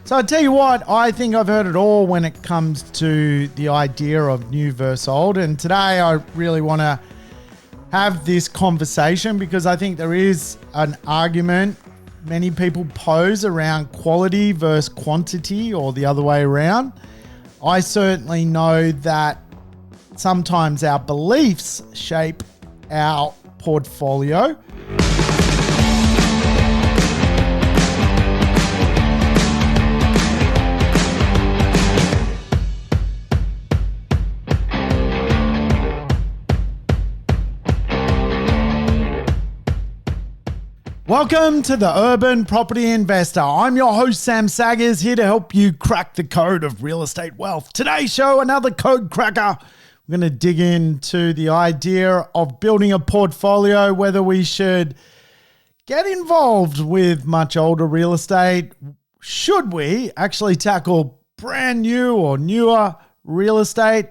So I tell you what, I think I've heard it all when it comes to the idea of new versus old. And today I really want to have this conversation because I think there is an argument many people pose around quality versus quantity, or the other way around. I certainly know that sometimes our beliefs shape our portfolio. Welcome to the Urban Property Investor. I'm your host, Sam Saggers, here to help you crack the code of real estate wealth. Today's show, another code cracker. We're going to dig into the idea of building a portfolio, whether we should get involved with much older real estate. Should we actually tackle brand new or newer real estate?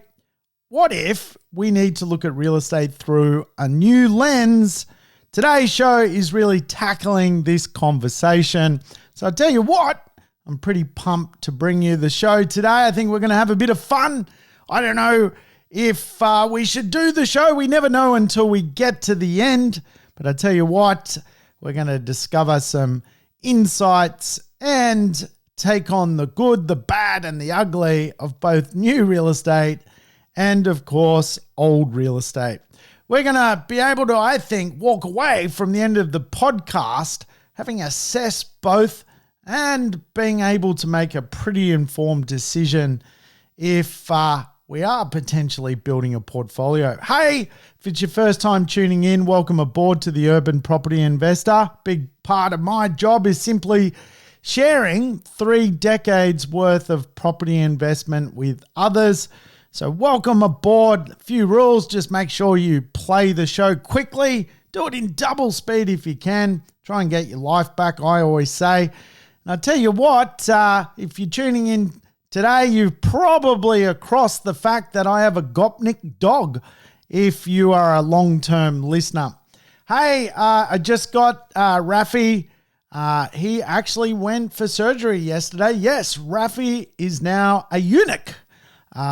What if we need to look at real estate through a new lens? Today's show is really tackling this conversation. So I'll tell you what, I'm pretty pumped to bring you the show today. I think we're going to have a bit of fun. I don't know if we should do the show. We never know until we get to the end. But I tell you what, we're going to discover some insights and take on the good, the bad, and the ugly of both new real estate and, of course, old real estate. We're going to be able to, I think, walk away from the end of the podcast having assessed both and being able to make a pretty informed decision if we are potentially building a portfolio. Hey, if it's your first time tuning in, welcome aboard to the Urban Property Investor. Big part of my job is simply sharing 3 decades worth of property investment with others. So welcome aboard. A few rules, just make sure you play the show quickly. Do it in double speed if you can. Try and get your life back, I always say. And I tell you what, if you're tuning in today, you've probably across the fact that I have a Gopnik dog if you are a long-term listener. Hey, I just got Rafi. He actually went for surgery yesterday. Yes, Rafi is now a eunuch.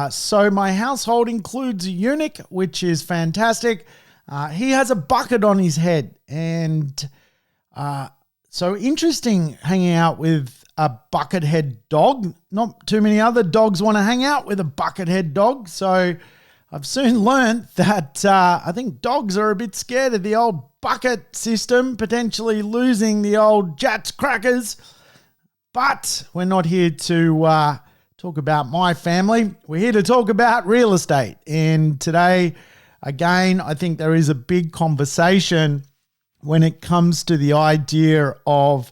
So my household includes a eunuch, which is fantastic. He has a bucket on his head, and so interesting hanging out with a bucket head dog. Not too many other dogs want to hang out with a bucket head dog, so I've soon learned that I think dogs are a bit scared of the old bucket system, potentially losing the old Jats crackers. But we're not here to talk about my family. We're here to talk about real estate. And today, again, I think there is a big conversation when it comes to the idea of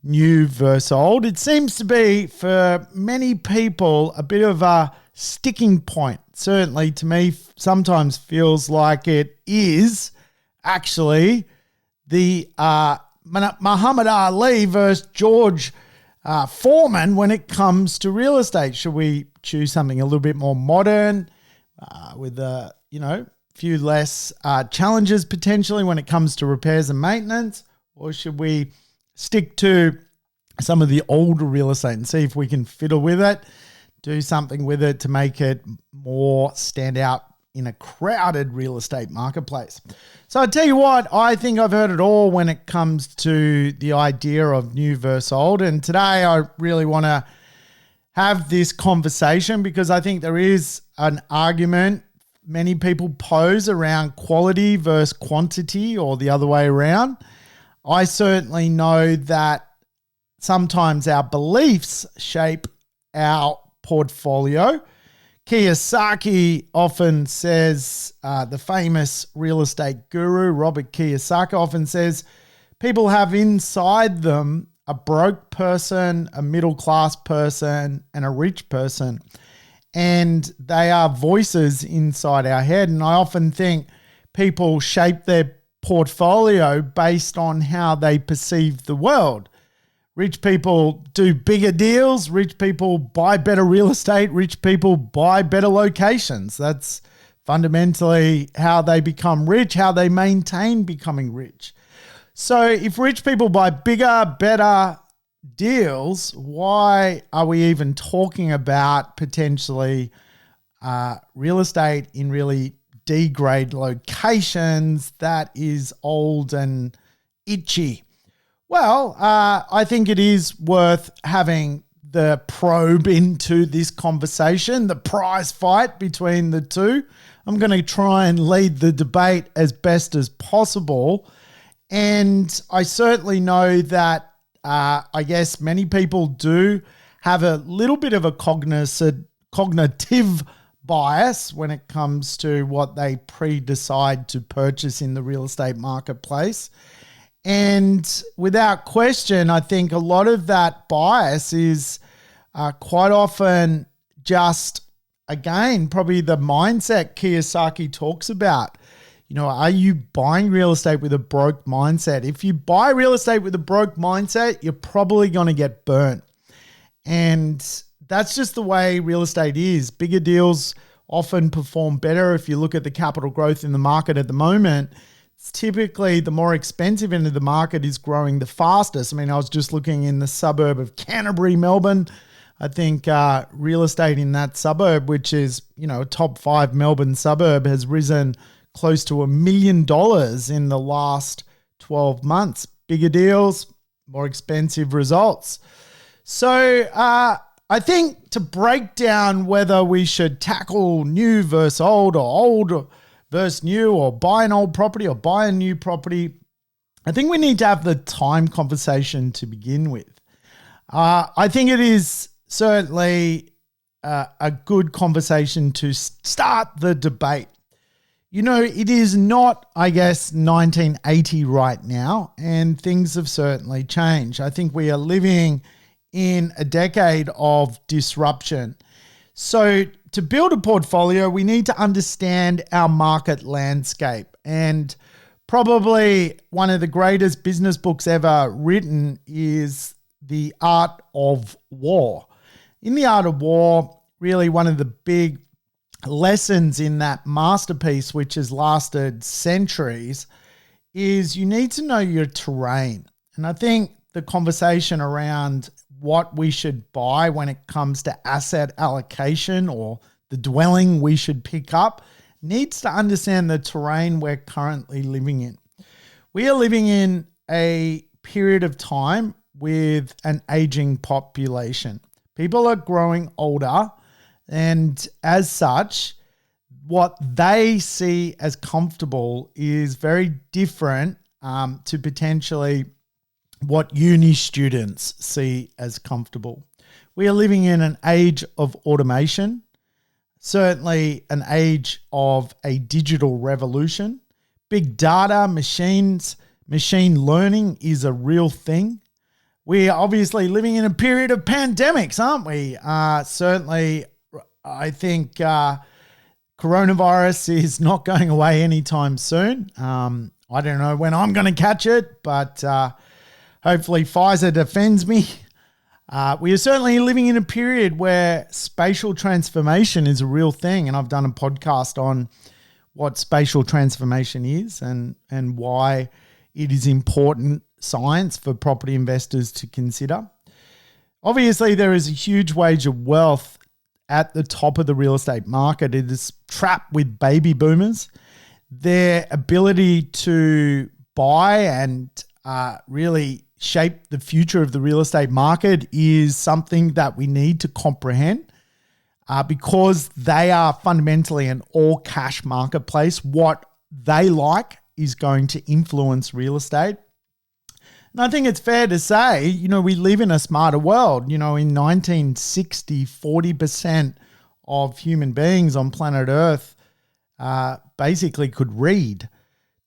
new versus old. It seems to be, for many people, a bit of a sticking point. Certainly to me, sometimes feels like it is actually the Muhammad Ali versus George Foreman when it comes to real estate. Should we choose something a little bit more modern with a few less challenges potentially when it comes to repairs and maintenance, or should we stick to some of the older real estate and see if we can fiddle with it, do something with it to make it more stand out in a crowded real estate marketplace? So I tell you what, I think I've heard it all when it comes to the idea of new versus old. And today I really want to have this conversation because I think there is an argument many people pose around quality versus quantity, or the other way around. I certainly know that sometimes our beliefs shape our portfolio. Kiyosaki often says, the famous real estate guru, Robert Kiyosaki, often says people have inside them a broke person, a middle-class person, and a rich person. And they are voices inside our head. And I often think people shape their portfolio based on how they perceive the world. Rich people do bigger deals. Rich people buy better real estate. Rich people buy better locations. That's fundamentally how they become rich, how they maintain becoming rich. So if rich people buy bigger, better deals, why are we even talking about potentially real estate in really D-grade locations that is old and itchy? Well, I think it is worth having the probe into this conversation, the prize fight between the two. I'm going to try and lead the debate as best as possible. And I certainly know that I guess many people do have a little bit of a cognitive bias when it comes to what they pre-decide to purchase in the real estate marketplace. And without question, I think a lot of that bias is quite often just, again, probably the mindset Kiyosaki talks about. You know, are you buying real estate with a broke mindset? If you buy real estate with a broke mindset, you're probably going to get burnt. And that's just the way real estate is. Bigger deals often perform better. If you look at the capital growth in the market at the moment, it's typically the more expensive end of the market is growing the fastest. I mean, I was just looking in the suburb of Canterbury, Melbourne. I think real estate in that suburb, which is, you know, a top 5 Melbourne suburb, has risen close to $1 million in the last 12 months. Bigger deals, more expensive results. So I think to break down whether we should tackle new versus old, or old versus new, or buy an old property or buy a new property, I think we need to have the time conversation to begin with. I think it is certainly a good conversation to start the debate. You know, it is not, I guess, 1980 right now, and things have certainly changed. I think we are living in a decade of disruption. So to build a portfolio, we need to understand our market landscape. And probably one of the greatest business books ever written is The Art of War. In The Art of War, really one of the big lessons in that masterpiece, which has lasted centuries, is you need to know your terrain. And I think the conversation around what we should buy when it comes to asset allocation, or the dwelling we should pick up, needs to understand the terrain we're currently living in. We are living in a period of time with an aging population. People are growing older, and as such, what they see as comfortable is very different to potentially what uni students see as comfortable. We are living in an age of automation, certainly an age of a digital revolution. Big data, machines, machine learning is a real thing. We are obviously living in a period of pandemics, aren't we? Certainly, I think coronavirus is not going away anytime soon. I don't know when I'm going to catch it, but hopefully Pfizer defends me. We are certainly living in a period where spatial transformation is a real thing, and I've done a podcast on what spatial transformation is and why it is important science for property investors to consider. Obviously, there is a huge wage of wealth at the top of the real estate market. It is trapped with baby boomers. Their ability to buy and really shape the future of the real estate market is something that we need to comprehend because they are fundamentally an all-cash marketplace. What they like is going to influence real estate. And I think it's fair to say, you know, we live in a smarter world. You know, in 1960, 40% of human beings on planet Earth basically could read.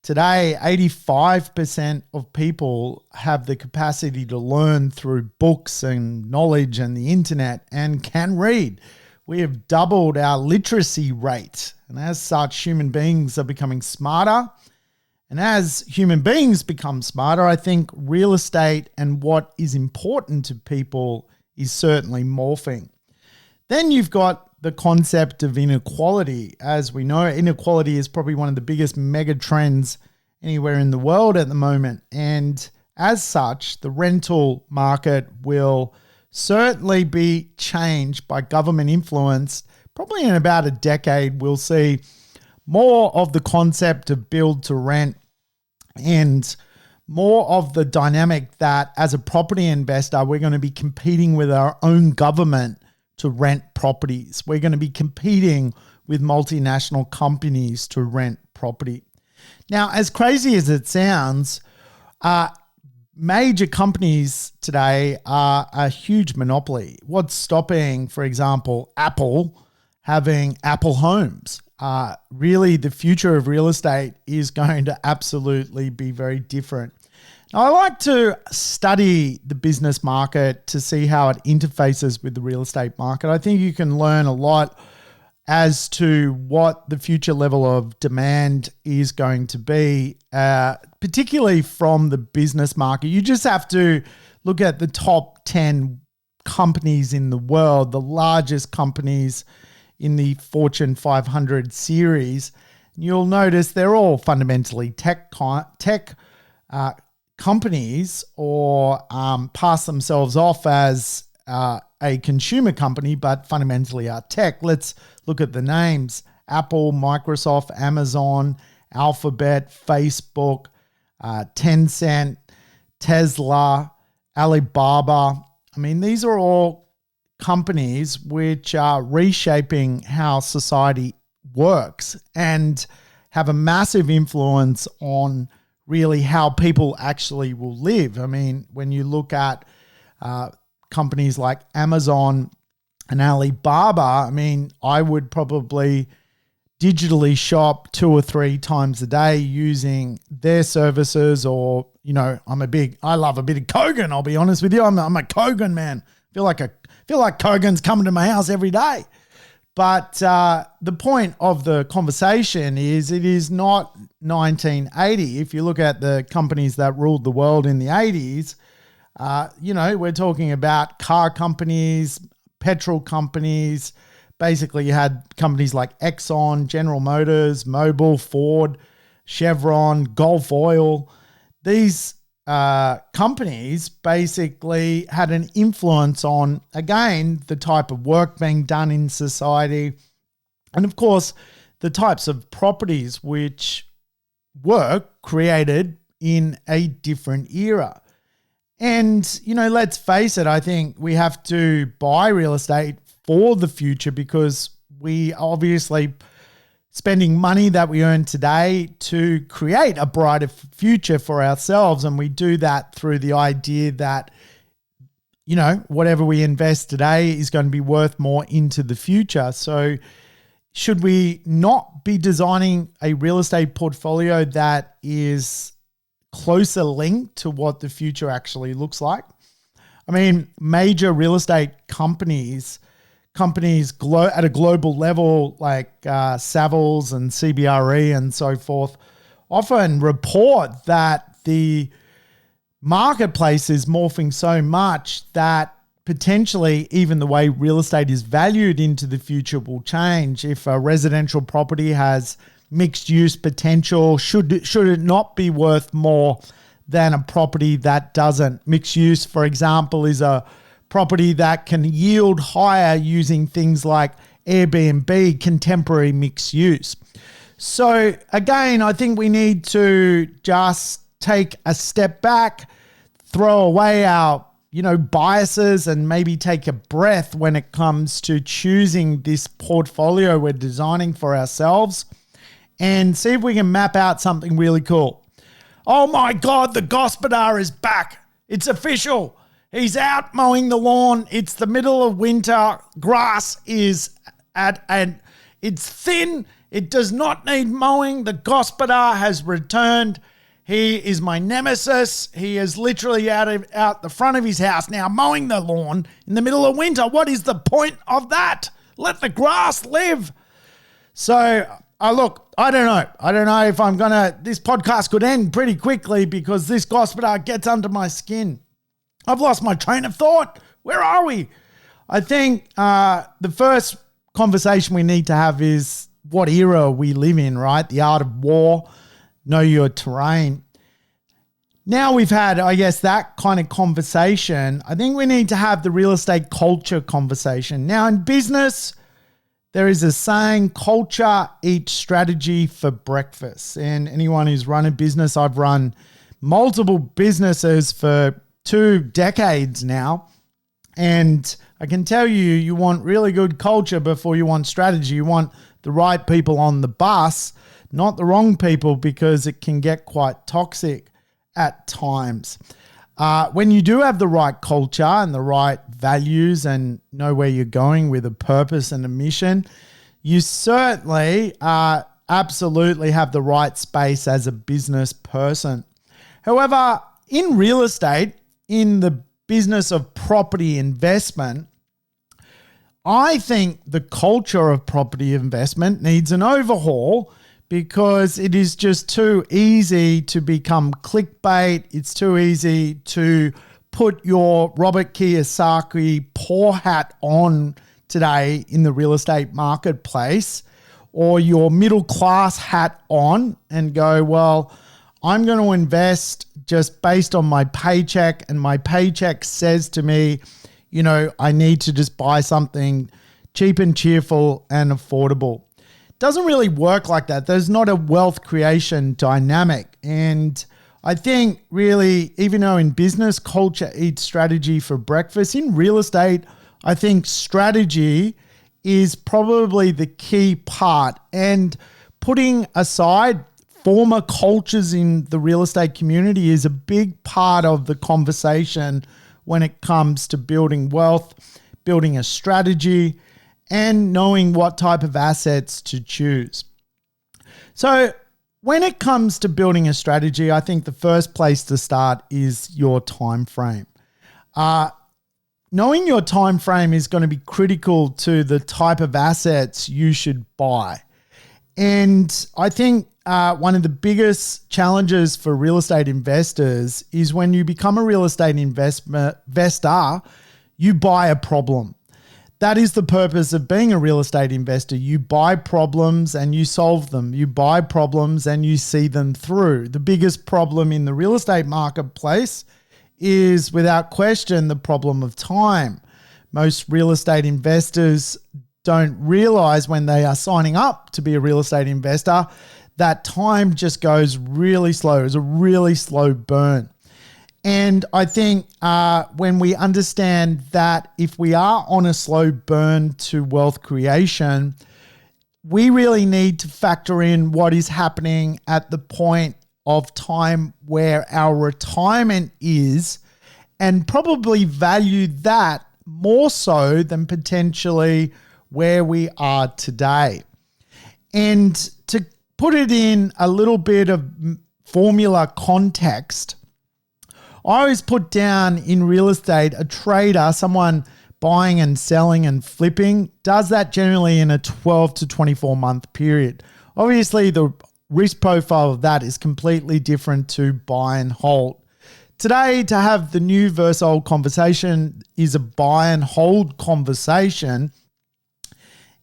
Today, 85% of people have the capacity to learn through books and knowledge and the internet and can read. We have doubled our literacy rate. And as such, human beings are becoming smarter. And as human beings become smarter, I think real estate and what is important to people is certainly morphing. Then you've got the concept of inequality. As we know, inequality is probably one of the biggest mega trends anywhere in the world at the moment. And as such, the rental market will certainly be changed by government influence. Probably in about a decade, we'll see more of the concept of build to rent and more of the dynamic that as a property investor, we're going to be competing with our own government to rent properties. We're going to be competing with multinational companies to rent property. Now, as crazy as it sounds, major companies today are a huge monopoly. What's stopping, for example, Apple having Apple homes? Really, the future of real estate is going to absolutely be very different. Now, I like to study the business market to see how it interfaces with the real estate market. I think you can learn a lot as to what the future level of demand is going to be, particularly from the business market. You just have to look at the top 10 companies in the world, the largest companies in the Fortune 500 series. You'll notice they're all fundamentally tech companies, or pass themselves off as a consumer company, but fundamentally are tech. Let's look at the names: Apple, Microsoft, Amazon, Alphabet, Facebook, Tencent, Tesla, Alibaba. I mean, these are all companies which are reshaping how society works and have a massive influence on really how people actually will live. I mean, when you look at companies like Amazon and Alibaba, I mean, I would probably digitally shop 2 or 3 times a day using their services, or, you know, I love a bit of Kogan, I'll be honest with you. I'm a Kogan man. Feel like Kogan's coming to my house every day. But the point of the conversation is it is not 1980. If you look at the companies that ruled the world in the 80s, we're talking about car companies, petrol companies. Basically, you had companies like Exxon, General Motors, Mobil, Ford, Chevron, Gulf Oil. These companies basically had an influence on, again, the type of work being done in society, and of course, the types of properties which were created in a different era. And, let's face it, I think we have to buy real estate for the future, because we obviously spending money that we earn today to create a brighter future for ourselves. And we do that through the idea that, whatever we invest today is going to be worth more into the future. So should we not be designing a real estate portfolio that is closer linked to what the future actually looks like? I mean, major real estate companies at a global level, like Savills and CBRE and so forth, often report that the marketplace is morphing so much that potentially even the way real estate is valued into the future will change. If a residential property has mixed use potential, should it not be worth more than a property that doesn't? Mixed use, for example, is a property that can yield higher using things like Airbnb, contemporary mixed use. So again, I think we need to just take a step back, throw away our biases, and maybe take a breath when it comes to choosing this portfolio we're designing for ourselves, and see if we can map out something really cool. Oh my God, the Gospodar is back. It's official. He's out mowing the lawn. It's the middle of winter. Grass is it's thin. It does not need mowing. The Gospodar has returned. He is my nemesis. He is literally out the front of his house now mowing the lawn in the middle of winter. What is the point of that? Let the grass live. So, look, I don't know. I don't know if this podcast could end pretty quickly because this Gospodar gets under my skin. I've lost my train of thought. Where are we? I think the first conversation we need to have is what era we live in, right? The art of war, know your terrain. Now we've had, I guess, that kind of conversation. I think we need to have the real estate culture conversation. Now in business, there is a saying, culture eats strategy for breakfast. And anyone who's run a business, I've run multiple businesses for 2 decades now. And I can tell you, you want really good culture before you want strategy. You want the right people on the bus, not the wrong people, because it can get quite toxic at times. When you do have the right culture and the right values and know where you're going with a purpose and a mission, you certainly absolutely have the right space as a business person. However, in real estate, in the business of property investment, I think the culture of property investment needs an overhaul, because it is just too easy to become clickbait. It's too easy to put your Robert Kiyosaki poor hat on today in the real estate marketplace, or your middle class hat on and go, well, I'm going to invest just based on my paycheck, and my paycheck says to me, you know, I need to just buy something cheap and cheerful and affordable. Doesn't really work like that. There's not a wealth creation dynamic. And I think really, even though in business, culture eats strategy for breakfast, in real estate, I think strategy is probably the key part. And putting aside former cultures in the real estate community is a big part of the conversation when it comes to building wealth, building a strategy, and knowing what type of assets to choose. So when it comes to building a strategy, I think the first place to start is your time frame. Knowing your time frame is going to be critical to the type of assets you should buy. And I think one of the biggest challenges for real estate investors is when you become a real estate investor, you buy a problem. That is the purpose of being a real estate investor. You buy problems and you solve them. You buy problems and you see them through. The biggest problem in the real estate marketplace is, without question, the problem of time. Most real estate investors don't realize when they are signing up to be a real estate investor that time just goes really slow. It's a really slow burn. And I think when we understand that if we are on a slow burn to wealth creation, we really need to factor in what is happening at the point of time where our retirement is, and probably value that more so than potentially where we are today. And to put it in a little bit of formula context, I always put down in real estate, a trader, someone buying and selling and flipping, does that generally in a 12 to 24 month period. Obviously, the risk profile of that is completely different to buy and hold. Today, to have the new versus old conversation is a buy and hold conversation.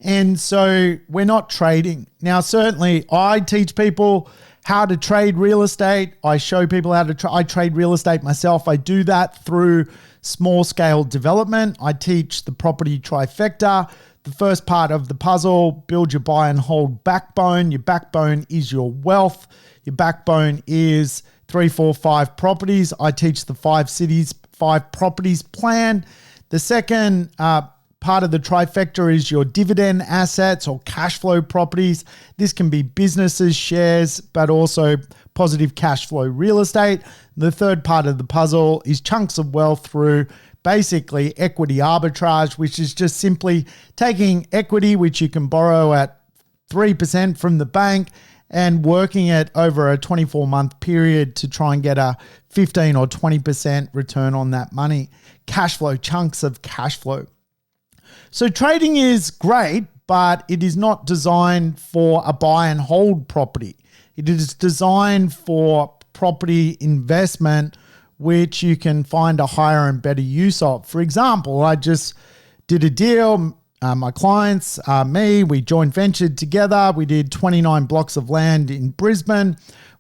And so we're not trading. Now, certainly I teach people how to trade real estate. I show people how to I trade real estate myself. I do that through small scale development. I teach the property trifecta. The first part of the puzzle, build your buy and hold backbone. Your backbone is your wealth. Your backbone is 3, 4, 5 properties. I teach the 5 cities, 5 properties plan. The second part of the trifecta is your dividend assets or cash flow properties. This can be businesses, shares, but also positive cash flow real estate. The third part of the puzzle is chunks of wealth through basically equity arbitrage, which is just simply taking equity, which you can borrow at 3% from the bank, and working it over a 24-month period to try and get a 15 or 20% return on that money. Cash flow, chunks of cash flow. So trading is great, but it is not designed for a buy and hold property. It is designed for property investment, which you can find a higher and better use of. For example, I just did a deal. My clients, we joint ventured together. We did 29 blocks of land in Brisbane.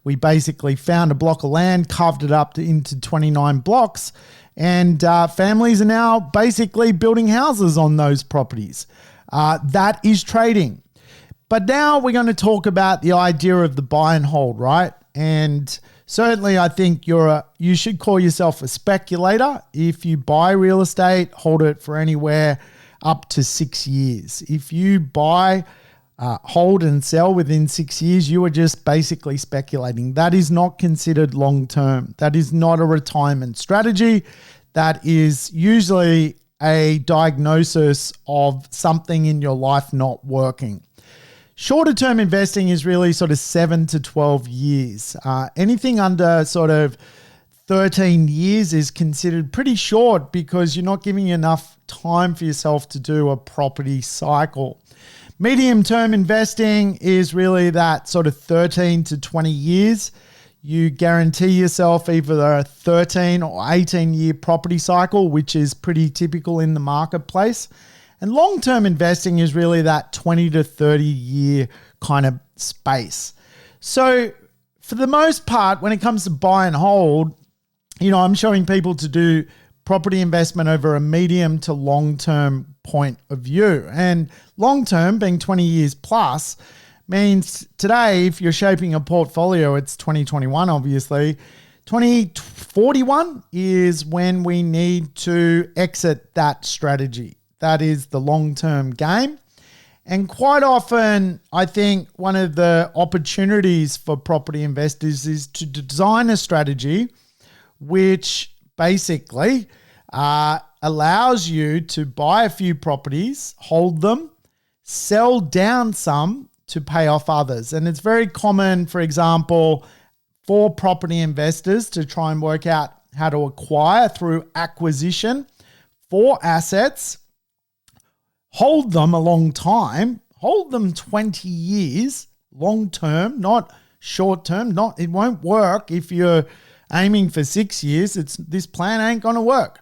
We basically found a block of land, carved it up into 29 blocks, and families are now basically building houses on those properties. That is trading. But now we're going to talk about the idea of the buy and hold, right? And certainly I think you should call yourself a speculator. If you buy real estate, hold it for anywhere up to 6 years. If you buy, hold and sell within 6 years, you are just basically speculating. That is not considered long-term. That is not a retirement strategy. That is usually a diagnosis of something in your life not working. Shorter term investing is really sort of 7 to 12 years. Anything under sort of 13 years is considered pretty short because you're not giving enough time for yourself to do a property cycle. Medium term investing is really that sort of 13 to 20 years. You guarantee yourself either a 13 or 18 year property cycle, which is pretty typical in the marketplace. And long-term investing is really that 20 to 30 year kind of space. So for the most part, when it comes to buy and hold, I'm showing people to do property investment over a medium to long-term point of view. And long-term, being 20 years plus, means today, if you're shaping a portfolio, it's 2021, obviously. 2041 is when we need to exit that strategy. That is the long-term game. And quite often, I think one of the opportunities for property investors is to design a strategy which basically allows you to buy a few properties, hold them, sell down some to pay off others. And it's very common, for example, for property investors to try and work out how to acquire through acquisition for assets, hold them a long time, hold them 20 years, long term, not short term. It won't work if you're aiming for 6 years. This plan ain't going to work.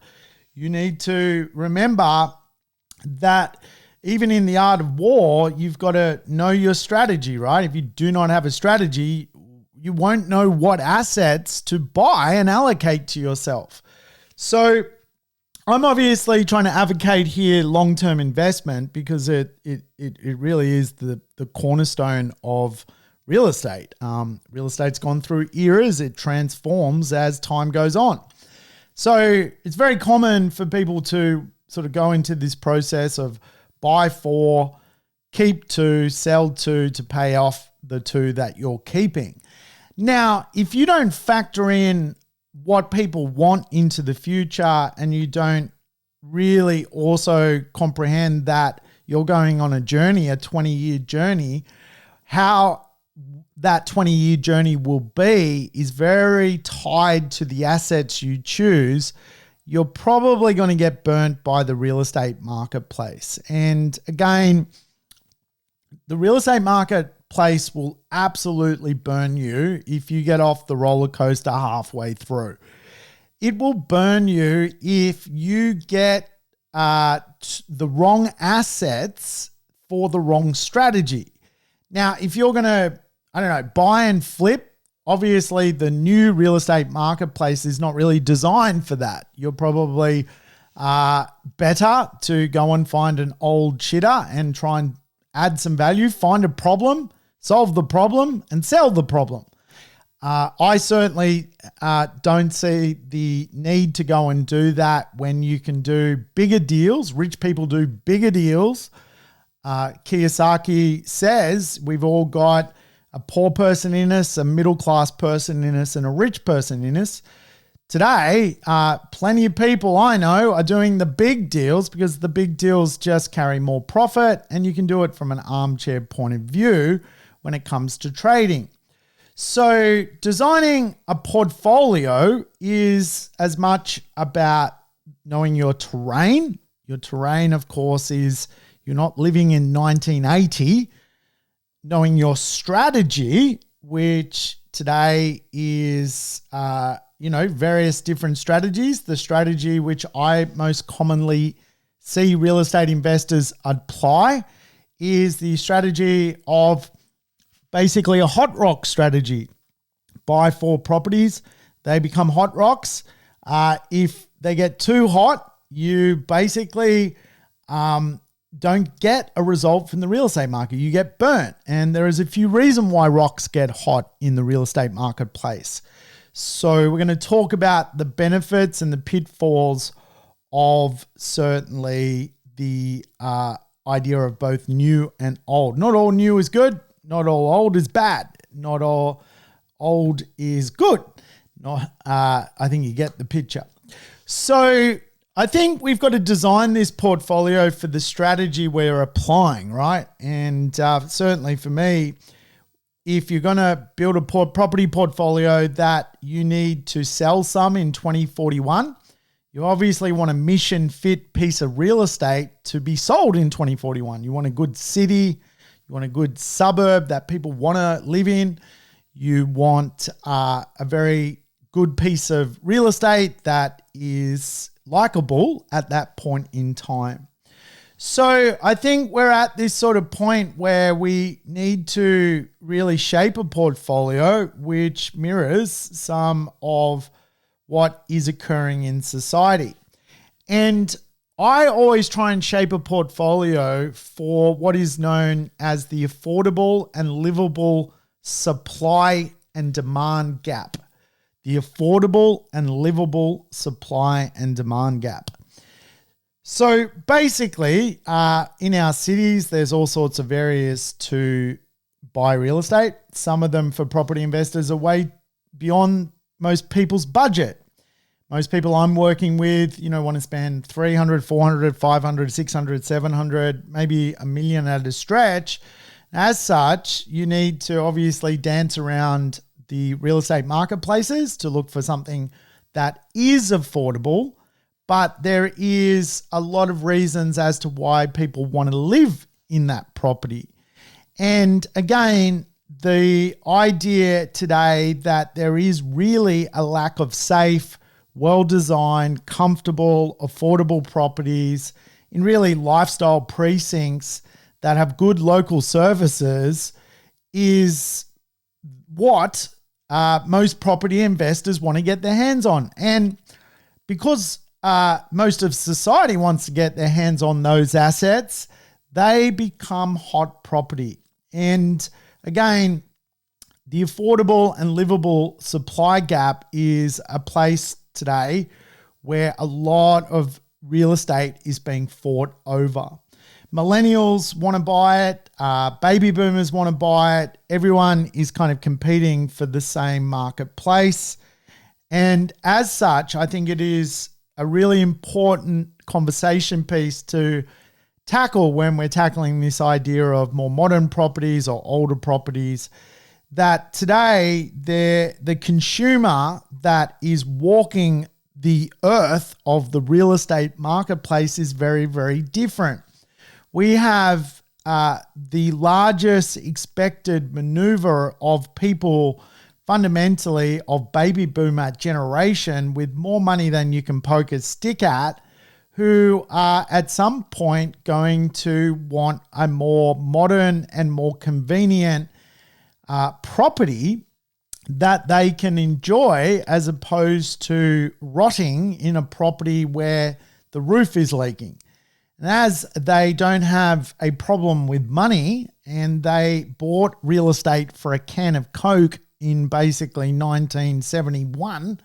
You need to remember that even in the art of war, you've got to know your strategy, right? If you do not have a strategy, you won't know what assets to buy and allocate to yourself. So I'm obviously trying to advocate here long-term investment because it really is the cornerstone of real estate. Real estate's gone through eras. It transforms as time goes on. So it's very common for people to sort of go into this process of buy 4, keep 2, sell 2 to pay off the 2 that you're keeping. Now, if you don't factor in what people want into the future and you don't really also comprehend that you're going on a journey, a 20-year journey, how that 20-year journey will be is very tied to the assets you choose. You're probably going to get burnt by the real estate marketplace. And again, the real estate marketplace will absolutely burn you if you get off the roller coaster halfway through. It will burn you if you get the wrong assets for the wrong strategy. Now, if you're going to, buy and flip, obviously the new real estate marketplace is not really designed for that. You're probably better to go and find an old shitter and try and add some value, find a problem, solve the problem, and sell the problem. I certainly don't see the need to go and do that when you can do bigger deals. Rich people do bigger deals. Kiyosaki says we've all got a poor person in us, a middle-class person in us, and a rich person in us. Today, plenty of people I know are doing the big deals because the big deals just carry more profit, and you can do it from an armchair point of view when it comes to trading. So designing a portfolio is as much about knowing your terrain. Your terrain, of course, is you're not living in 1980. Knowing your strategy, which today is, various different strategies. The strategy which I most commonly see real estate investors apply is the strategy of basically a hot rock strategy. buy 4 properties, they become hot rocks. If they get too hot, you basically don't get a result from the real estate market. You get burnt. And there is a few reasons why rocks get hot in the real estate marketplace. So we're going to talk about the benefits and the pitfalls of certainly the idea of both new and old. Not all new is good. Not all old is bad. Not all old is good. I think you get the picture. So I think we've got to design this portfolio for the strategy we're applying, right? And certainly for me, if you're going to build a property portfolio that you need to sell some in 2041, you obviously want a mission fit piece of real estate to be sold in 2041. You want a good city, you want a good suburb that people want to live in. You want a very good piece of real estate that is likable at that point in time. So I think we're at this sort of point where we need to really shape a portfolio which mirrors some of what is occurring in society. And I always try and shape a portfolio for what is known as the affordable and livable supply and demand gap. The affordable and livable supply and demand gap. So basically, in our cities, there's all sorts of areas to buy real estate. Some of them for property investors are way beyond most people's budget. Most people I'm working with, want to spend 300, 400, 500, 600, 700, maybe $1 million at a stretch. As such, you need to obviously dance around the real estate marketplaces to look for something that is affordable, but there is a lot of reasons as to why people want to live in that property. And again, the idea today that there is really a lack of safe, well-designed, comfortable, affordable properties in really lifestyle precincts that have good local services is what most property investors want to get their hands on. And because most of society wants to get their hands on those assets, they become hot property. And again, the affordable and livable supply gap is a place today where a lot of real estate is being fought over. Millennials want to buy it. Baby boomers want to buy it. Everyone is kind of competing for the same marketplace. And as such, I think it is a really important conversation piece to tackle when we're tackling this idea of more modern properties or older properties, that today the consumer that is walking the earth of the real estate marketplace is very, very different. We have the largest expected maneuver of people fundamentally of baby boomer generation with more money than you can poke a stick at, who are at some point going to want a more modern and more convenient property that they can enjoy, as opposed to rotting in a property where the roof is leaking. And as they don't have a problem with money and they bought real estate for a can of Coke in basically 1971,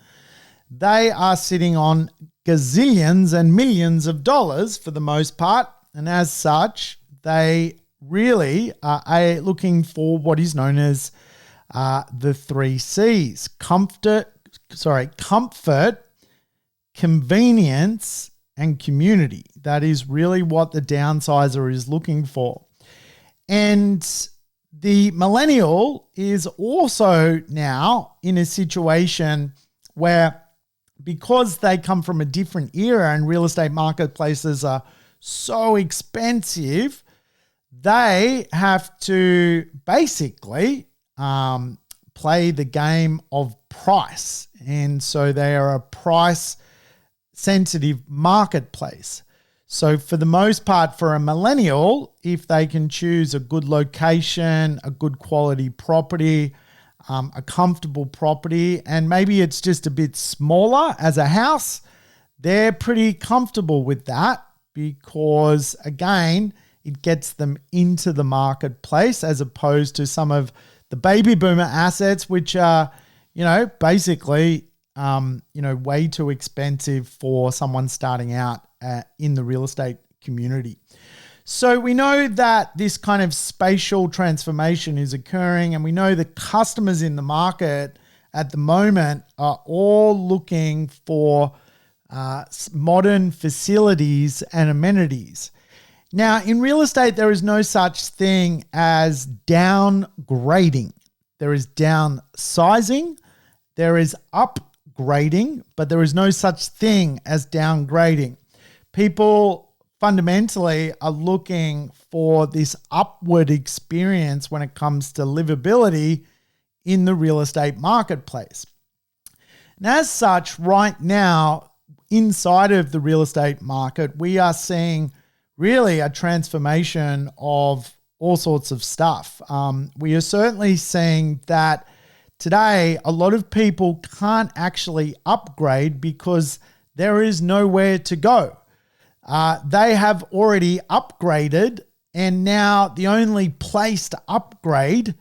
they are sitting on gazillions and millions of dollars for the most part. And as such, they really are looking for what is known as the 3 C's: comfort, convenience, and community. That is really what the downsizer is looking for. And the millennial is also now in a situation where, because they come from a different era and real estate marketplaces are so expensive, they have to basically play the game of price. And so they are a price sensitive marketplace. So for the most part, for a millennial, if they can choose a good location, a good quality property, a comfortable property, and maybe it's just a bit smaller as a house, they're pretty comfortable with that because, again, it gets them into the marketplace as opposed to some of the baby boomer assets, which are, basically, way too expensive for someone starting out in the real estate community. So we know that this kind of spatial transformation is occurring, and we know the customers in the market at the moment are all looking for modern facilities and amenities. Now, in real estate, there is no such thing as downgrading. There is downsizing, there is upgrading, but there is no such thing as downgrading. People fundamentally are looking for this upward experience when it comes to livability in the real estate marketplace. And as such, right now, inside of the real estate market, we are seeing really a transformation of all sorts of stuff. We are certainly seeing that today a lot of people can't actually upgrade because there is nowhere to go. They have already upgraded, and now the only place to upgrade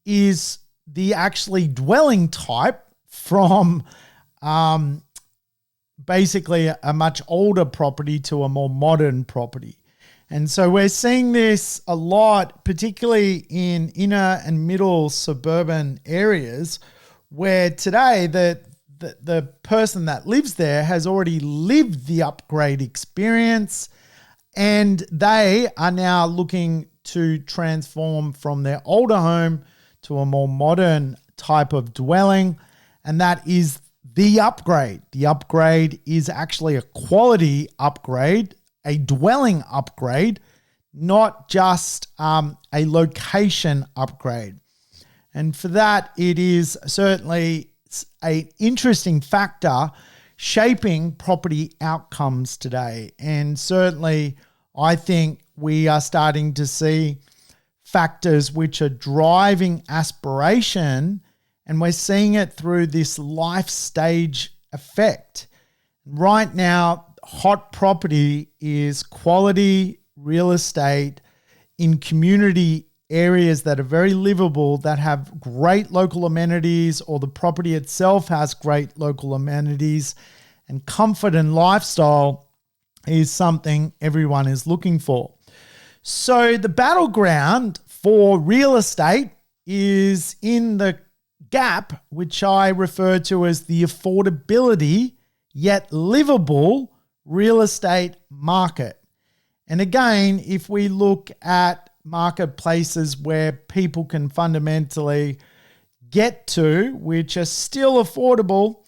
is the actually dwelling type from basically a much older property to a more modern property. And so we're seeing this a lot, particularly in inner and middle suburban areas, where today the person that lives there has already lived the upgrade experience, and they are now looking to transform from their older home to a more modern type of dwelling, and that is the upgrade. The upgrade is actually a quality upgrade, a dwelling upgrade, not just a location upgrade. And for that, it is certainly an interesting factor shaping property outcomes today. And certainly, I think we are starting to see factors which are driving aspiration, and we're seeing it through this life stage effect. Right now, hot property is quality real estate in community areas that are very livable, that have great local amenities, or the property itself has great local amenities, and comfort and lifestyle is something everyone is looking for. So the battleground for real estate is in the gap, which I refer to as the affordability yet livable real estate market. And again, if we look at marketplaces where people can fundamentally get to, which are still affordable,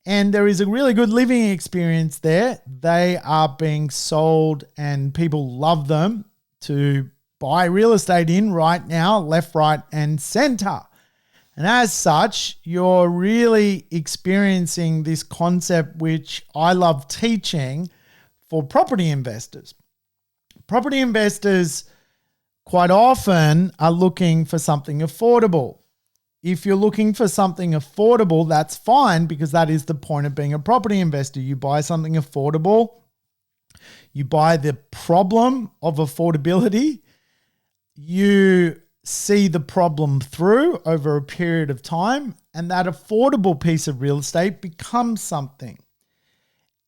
and there is a really good living experience there, they are being sold and people love them to buy real estate in right now, left, right, and center. And as such, you're really experiencing this concept, which I love teaching for property investors. Property investors quite often are looking for something affordable. If you're looking for something affordable, that's fine, because that is the point of being a property investor. You buy something affordable, you buy the problem of affordability, you see the problem through over a period of time, and that affordable piece of real estate becomes something.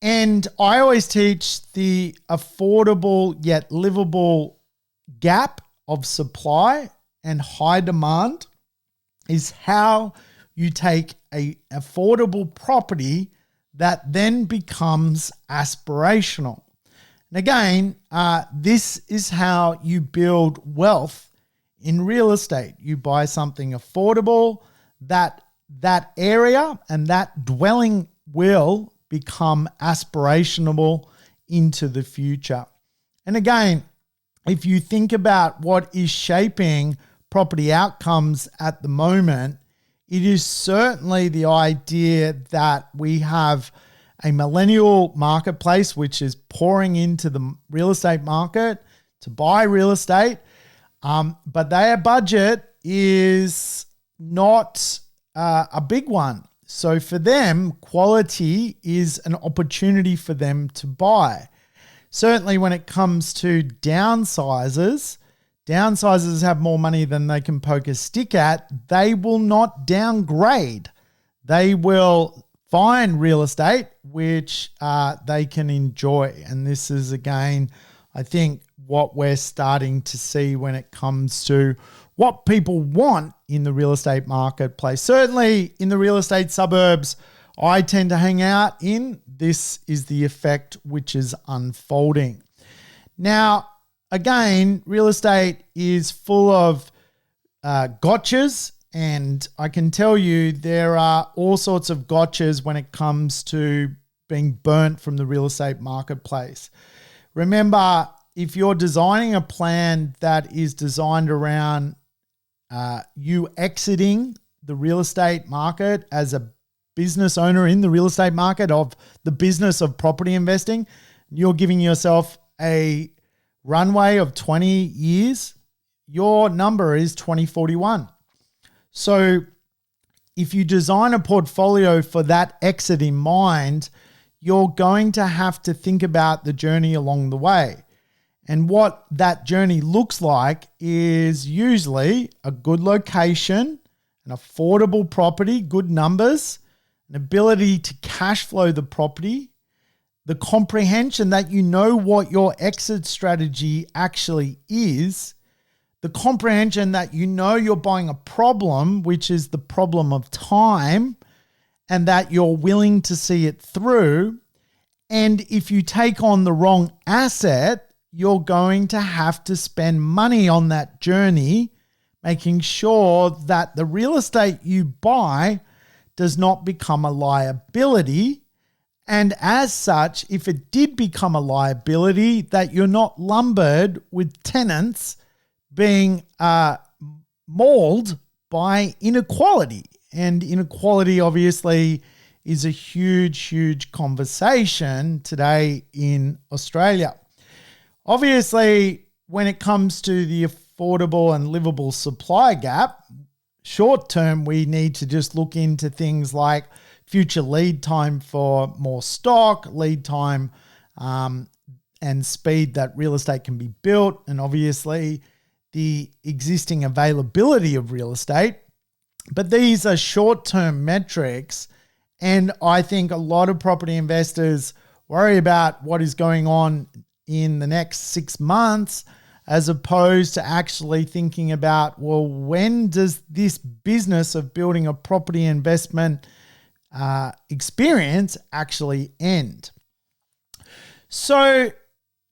And I always teach the affordable yet livable gap of supply and high demand is how you take an affordable property that then becomes aspirational. And again, this is how you build wealth in real estate. You buy something affordable, that area and that dwelling will become aspirational into the future. And again, if you think about what is shaping property outcomes at the moment, it is certainly the idea that we have a millennial marketplace which is pouring into the real estate market to buy real estate, but their budget is not a big one. So for them, quality is an opportunity for them to buy. Certainly when it comes to downsizers have more money than they can poke a stick at. They will not downgrade. They will find real estate which they can enjoy. And this is, again, I think what we're starting to see when it comes to what people want in the real estate marketplace. Certainly in the real estate suburbs I tend to hang out in, this is the effect which is unfolding. Now, again, real estate is full of gotchas, and I can tell you there are all sorts of gotchas when it comes to being burnt from the real estate marketplace. Remember, if you're designing a plan that is designed around you exiting the real estate market as a business owner in the real estate market of the business of property investing, you're giving yourself a runway of 20 years, your number is 2041. So if you design a portfolio for that exit in mind, you're going to have to think about the journey along the way. And what that journey looks like is usually a good location, an affordable property, good numbers, an ability to cash flow the property, the comprehension that you know what your exit strategy actually is, the comprehension that you know you're buying a problem, which is the problem of time, and that you're willing to see it through. And if you take on the wrong asset, you're going to have to spend money on that journey, making sure that the real estate you buy does not become a liability. And as such, if it did become a liability, that you're not lumbered with tenants being mauled by inequality. And inequality obviously is a huge, huge conversation today in Australia. Obviously, when it comes to the affordable and livable supply gap, short term, we need to just look into things like future lead time for more stock, lead time and speed that real estate can be built, and obviously the existing availability of real estate. But these are short-term metrics, and I think a lot of property investors worry about what is going on in the next 6 months, as opposed to actually thinking about, well, when does this business of building a property investment experience actually end? So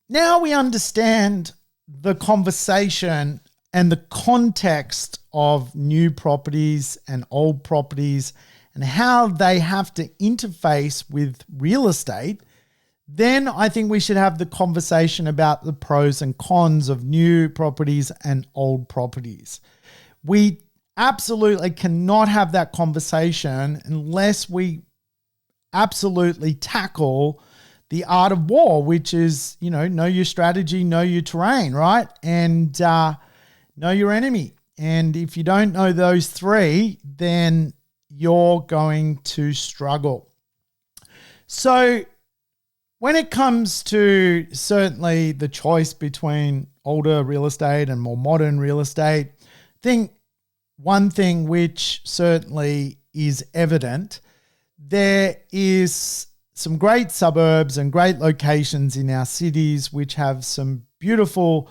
now we understand the conversation and the context of new properties and old properties and how they have to interface with real estate. Then I think we should have the conversation about the pros and cons of new properties and old properties. We absolutely cannot have that conversation unless we absolutely tackle the art of war, which is, know your strategy, know your terrain, right? And know your enemy. And if you don't know those three, then you're going to struggle. So when it comes to certainly the choice between older real estate and more modern real estate, I think one thing which certainly is evident, there is some great suburbs and great locations in our cities which have some beautiful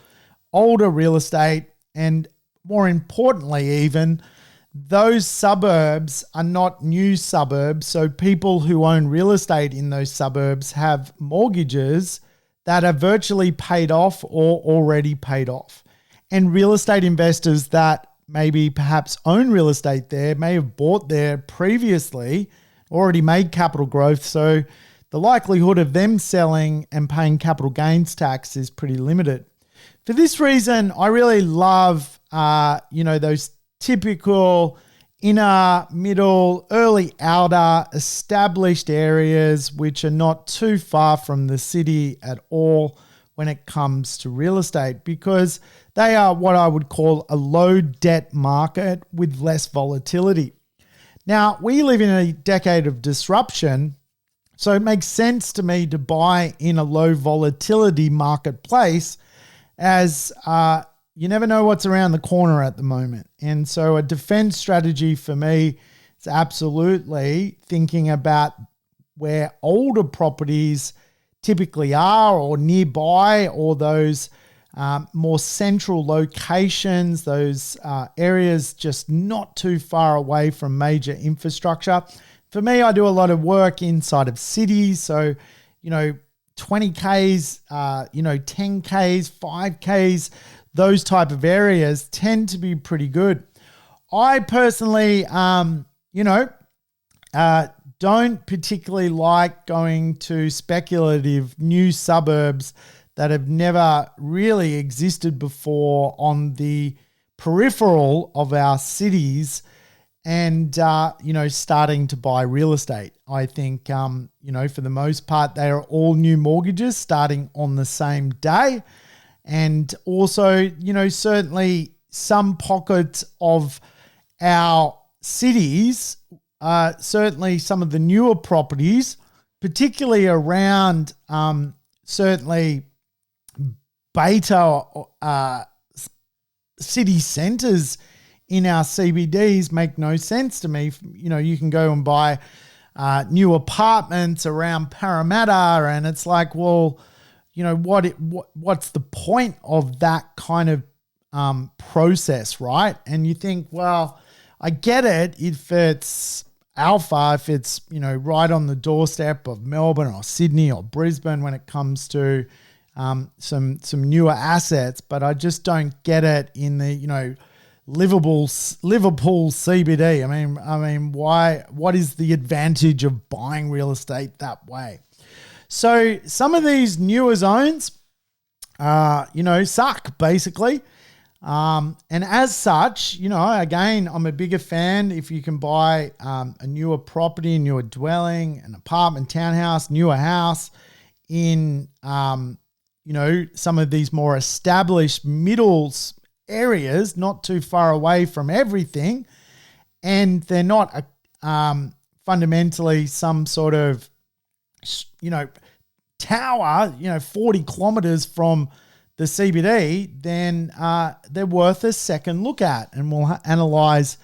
older real estate, and more importantly even, those suburbs are not new suburbs. So people who own real estate in those suburbs have mortgages that are virtually paid off or already paid off. And real estate investors that maybe perhaps own real estate there may have bought there previously, already made capital growth. So the likelihood of them selling and paying capital gains tax is pretty limited. For this reason, I really love, those typical inner, middle, early outer established areas which are not too far from the city at all, when it comes to real estate, because they are what I would call a low debt market with less volatility. Now, we live in a decade of disruption, so it makes sense to me to buy in a low volatility marketplace, as you never know what's around the corner at the moment. And so a defense strategy for me is absolutely thinking about where older properties typically are, or nearby, or those more central locations, those areas just not too far away from major infrastructure. For me, I do a lot of work inside of cities. So, 20Ks, 10Ks, 5Ks, those type of areas tend to be pretty good. I personally, don't particularly like going to speculative new suburbs that have never really existed before on the peripheral of our cities, and, starting to buy real estate. I think, for the most part, they are all new mortgages starting on the same day. And also, certainly some pockets of our cities, certainly some of the newer properties, particularly around certainly beta city centers in our CBDs make no sense to me. You can go and buy new apartments around Parramatta, and it's like, well, what's the point of that kind of process, right? And you think, well, I get it if it's alpha, if it's, right on the doorstep of Melbourne or Sydney or Brisbane when it comes to some newer assets, but I just don't get it in the, Liverpool CBD. I mean, why? What is the advantage of buying real estate that way? So some of these newer zones, suck basically. And as such, again, I'm a bigger fan if you can buy a newer property, a newer dwelling, an apartment, townhouse, newer house in, some of these more established middles areas, not too far away from everything. And they're not fundamentally some sort of, tower, 40 kilometers from the CBD, then they're worth a second look at. And we'll analyze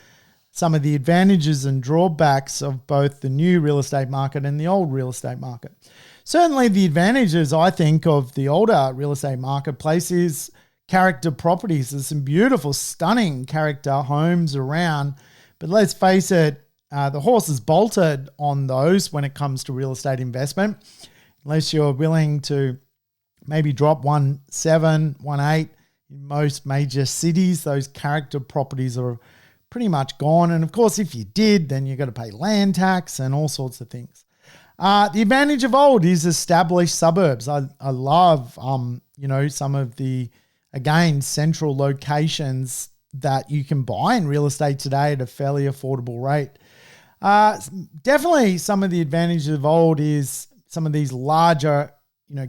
some of the advantages and drawbacks of both the new real estate market and the old real estate market. Certainly the advantages, I think, of the older real estate marketplace is character properties. There's some beautiful, stunning character homes around, but let's face it, the horse is bolted on those when it comes to real estate investment, unless you're willing to maybe drop 1.7, 1.8 in most major cities. Those character properties are pretty much gone. And of course, if you did, then you've got to pay land tax and all sorts of things. The advantage of old is established suburbs. I love, some of the, again, central locations that you can buy in real estate today at a fairly affordable rate. Definitely some of the advantages of old is some of these larger,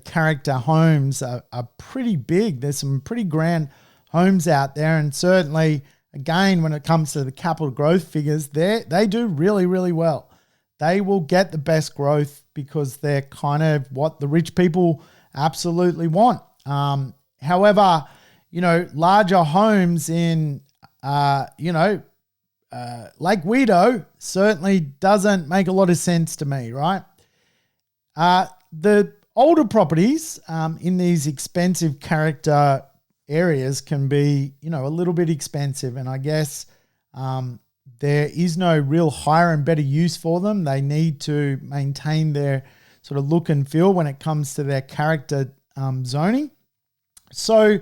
character homes are pretty big. There's some pretty grand homes out there. And certainly, again, when it comes to the capital growth figures, they do really, really well. They will get the best growth because they're kind of what the rich people absolutely want. However, larger homes in, Lake Weirdo certainly doesn't make a lot of sense to me, right? The older properties in these expensive character areas can be, a little bit expensive. And I guess there is no real higher and better use for them. They need to maintain their sort of look and feel when it comes to their character zoning. So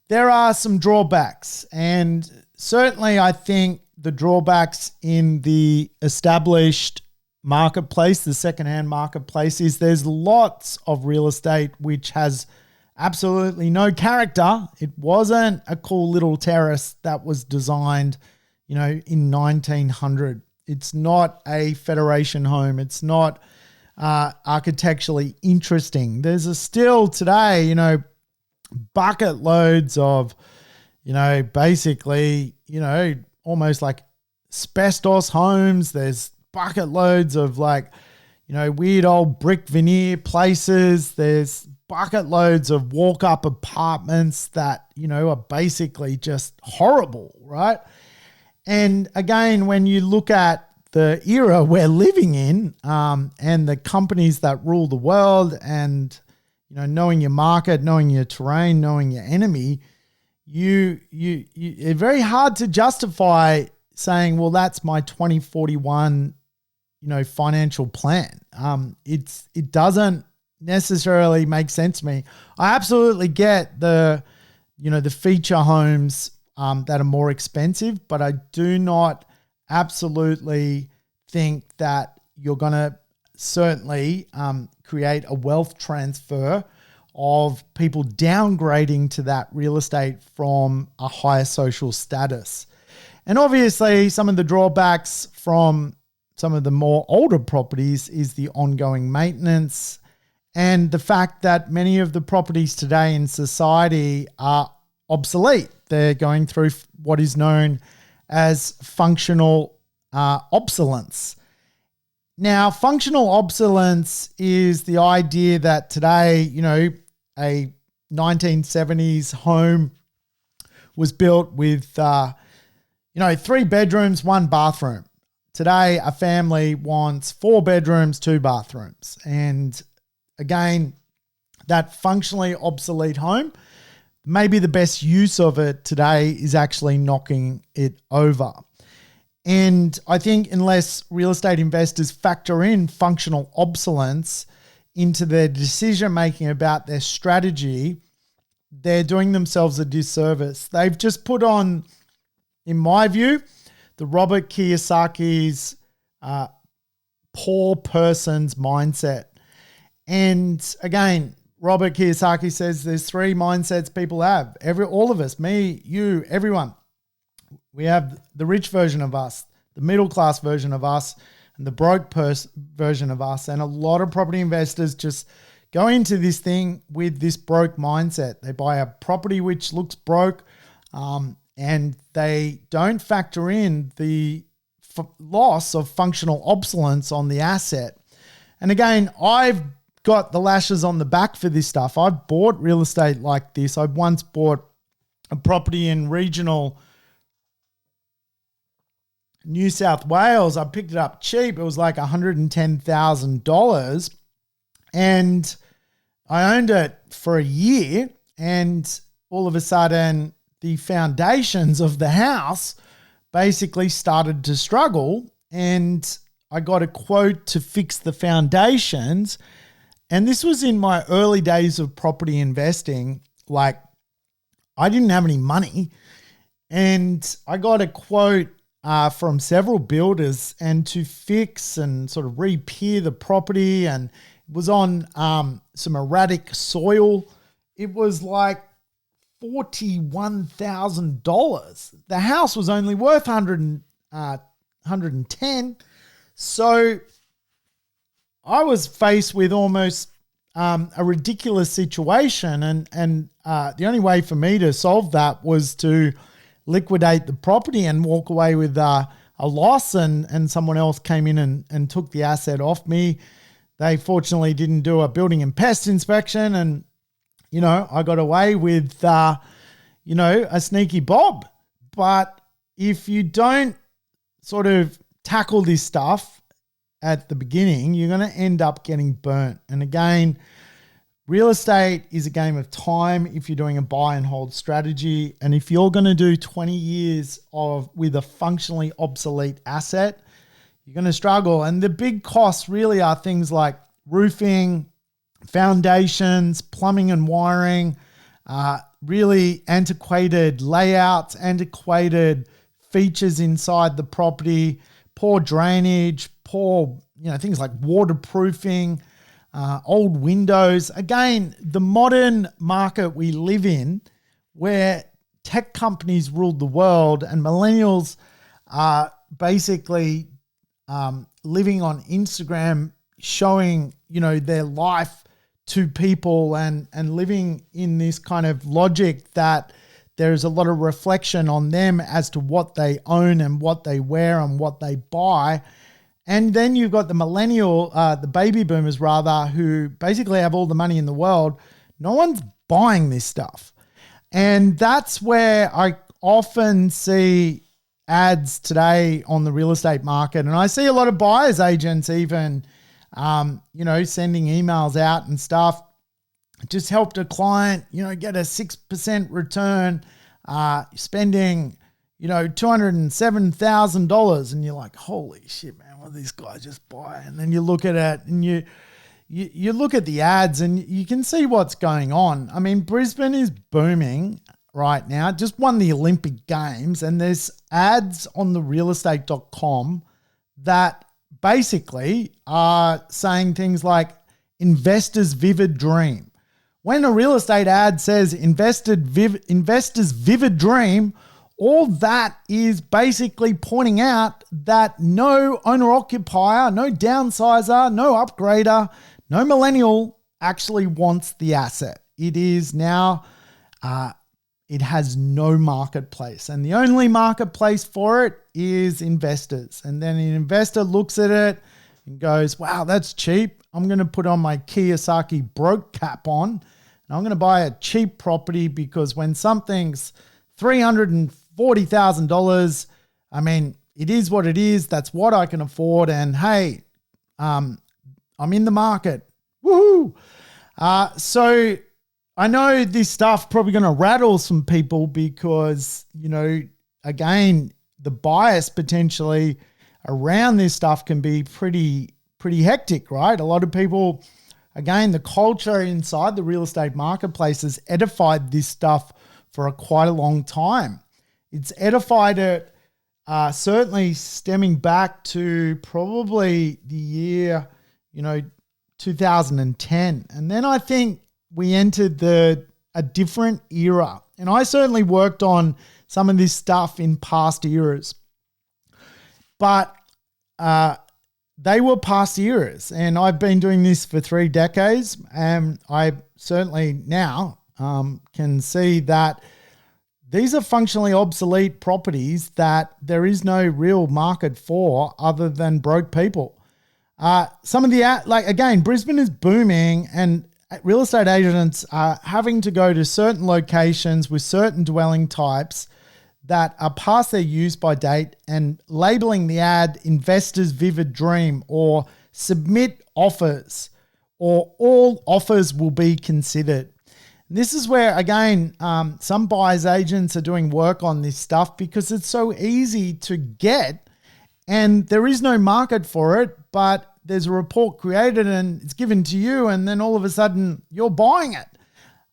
there are some drawbacks, and certainly I think the drawbacks in the established marketplace, the secondhand marketplace, is there's lots of real estate which has absolutely no character. It wasn't a cool little terrace that was designed, in 1900. It's not a Federation home. It's not architecturally interesting. There's still today, bucket loads of, basically, almost like asbestos homes. There's bucket loads of weird old brick veneer places. There's bucket loads of walk-up apartments that, are basically just horrible, right? And again, when you look at the era we're living in, and the companies that rule the world, and knowing your market, knowing your terrain, knowing your enemy, it's very hard to justify saying, well, that's my 2041 financial plan. It doesn't necessarily make sense to me. I absolutely get the feature homes that are more expensive, but I do not absolutely think that you're going to certainly create a wealth transfer of people downgrading to that real estate from a higher social status. And obviously some of the drawbacks from some of the more older properties is the ongoing maintenance and the fact that many of the properties today in society are obsolete. They're going through what is known as functional obsolescence. Now, functional obsolescence is the idea that today, a 1970s home was built with, 3 bedrooms, 1 bathroom. Today, a family wants 4 bedrooms, 2 bathrooms. And again, that functionally obsolete home, maybe the best use of it today is actually knocking it over. And I think unless real estate investors factor in functional obsolescence into their decision-making about their strategy, they're doing themselves a disservice. They've just put on, in my view, the Robert Kiyosaki's poor person's mindset. And again, Robert Kiyosaki says there's 3 mindsets people have. All of us, me, you, everyone. We have the rich version of us, the middle class version of us, and the broke version of us. And a lot of property investors just go into this thing with this broke mindset. They buy a property which looks broke, and they don't factor in the loss of functional obsolescence on the asset. And again, I've got the lashes on the back for this stuff. I've bought real estate like this. I once bought a property in regional New South Wales. I picked it up cheap. It was like $110,000. And I owned it for a year, and all of a sudden the foundations of the house basically started to struggle, and I got a quote to fix the foundations. And this was in my early days of property investing. Like, I didn't have any money, and I got a quote from several builders and to fix and sort of repair the property, and it was on some erratic soil. It was like $41,000. The house was only worth 110. So I was faced with almost a ridiculous situation, and the only way for me to solve that was to liquidate the property and walk away with a loss, and someone else came in and took the asset off me. They fortunately didn't do a building and pest inspection, and I got away with a sneaky bob. But if you don't sort of tackle this stuff at the beginning, you're going to end up getting burnt. And again, real estate is a game of time if you're doing a buy and hold strategy. And if you're going to do 20 years with a functionally obsolete asset, you're going to struggle. And the big costs really are things like roofing, foundations, plumbing and wiring, really antiquated layouts, antiquated features inside the property, poor drainage, poor, things like waterproofing, old windows. Again, the modern market we live in, where tech companies ruled the world and millennials are basically living on Instagram, showing, their life to people and living in this kind of logic that there's a lot of reflection on them as to what they own and what they wear and what they buy. And then you've got the the baby boomers rather, who basically have all the money in the world. No one's buying this stuff. And that's where I often see ads today on the real estate market. And I see a lot of buyer's agents even, sending emails out and stuff. Just helped a client, get a 6% return, spending, $207,000. And you're like, holy shit, man, what did these guys just buy? And then you look at it and you look at the ads and you can see what's going on. I mean, Brisbane is booming right now. Just won the Olympic Games, and there's ads on the realestate.com that basically are saying things like investors' vivid dream. When a real estate ad says investors' vivid dream, all that is basically pointing out that no owner-occupier, no downsizer, no upgrader, no millennial actually wants the asset. It is now, it has no marketplace. And the only marketplace for it is investors. And then an investor looks at it and goes, wow, that's cheap. I'm going to put on my Kiyosaki broke cap on. And I'm going to buy a cheap property because when something's $340,000, I mean, it is what it is. That's what I can afford. And hey, I'm in the market. Woohoo! So I know this stuff probably going to rattle some people because, again, the bias potentially around this stuff can be pretty hectic, right? A lot of people, again, the culture inside the real estate marketplace has edified this stuff for quite a long time. It's edified it certainly stemming back to probably the year, 2010. And then I think we entered a different era. And I certainly worked on some of this stuff in past eras. But they were past eras. And I've been doing this for 3 decades. And I certainly now can see that these are functionally obsolete properties that there is no real market for other than broke people. Some of again, Brisbane is booming and real estate agents are having to go to certain locations with certain dwelling types that are past their use by date and labeling the ad investors' vivid dream or submit offers or all offers will be considered. And this is where, again, some buyers agents are doing work on this stuff because it's so easy to get and there is no market for it, but there's a report created and it's given to you and then all of a sudden you're buying it.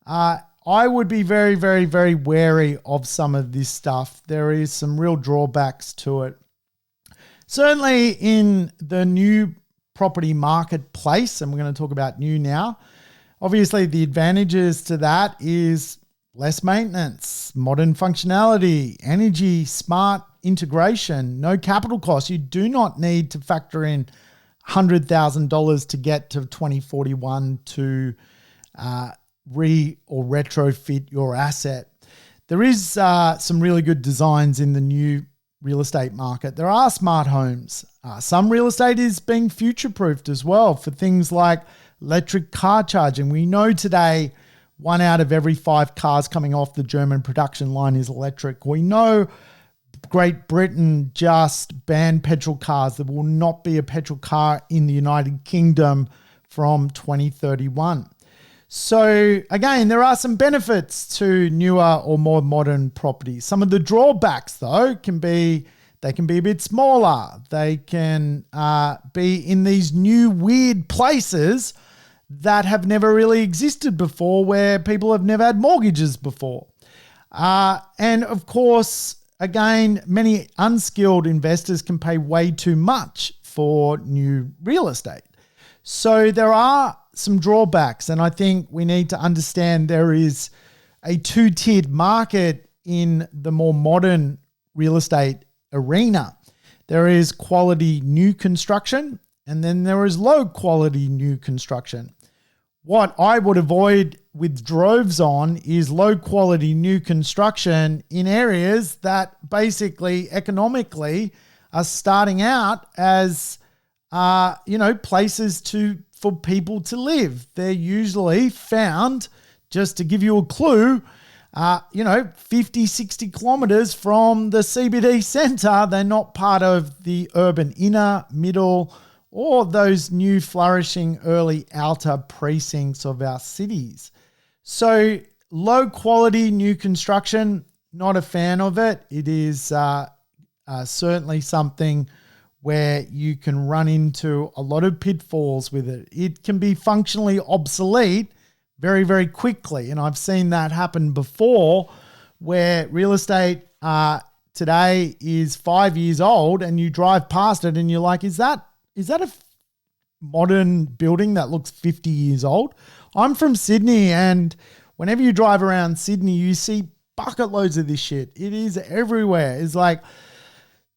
I would be very, very, very wary of some of this stuff. There is some real drawbacks to it. Certainly in the new property marketplace, and we're going to talk about new now, obviously the advantages to that is less maintenance, modern functionality, energy, smart integration, no capital costs. You do not need to factor in $100,000 to get to 2041 to or retrofit your asset. There is some really good designs in the new real estate market. There are smart homes. Some real estate is being future-proofed as well for things like electric car charging. We know today 1 out of every 5 cars coming off the German production line is electric. We know Great Britain just banned petrol cars. There will not be a petrol car in the United Kingdom from 2031. So again, there are some benefits to newer or more modern properties. Some of the drawbacks though can be they can be a bit smaller. They can be in these new weird places that have never really existed before, where people have never had mortgages before. And of course, again, many unskilled investors can pay way too much for new real estate. So there are some drawbacks, and I think we need to understand there is a 2-tiered market in the more modern real estate arena. There is quality new construction, and then there is low quality new construction. What I would avoid with droves on is low quality new construction in areas that basically economically are starting out as, places for people to live. They're usually found, just to give you a clue, 50, 60 kilometers from the CBD center. They're not part of the urban inner, middle, or those new flourishing early outer precincts of our cities. So low quality new construction, not a fan of it. It is certainly something where you can run into a lot of pitfalls with it. It can be functionally obsolete very, very quickly. And I've seen that happen before, where real estate today is 5 years old and you drive past it and you're like, is that a modern building that looks 50 years old? I'm from Sydney, and whenever you drive around Sydney, you see bucket loads of this shit. It is everywhere. It's like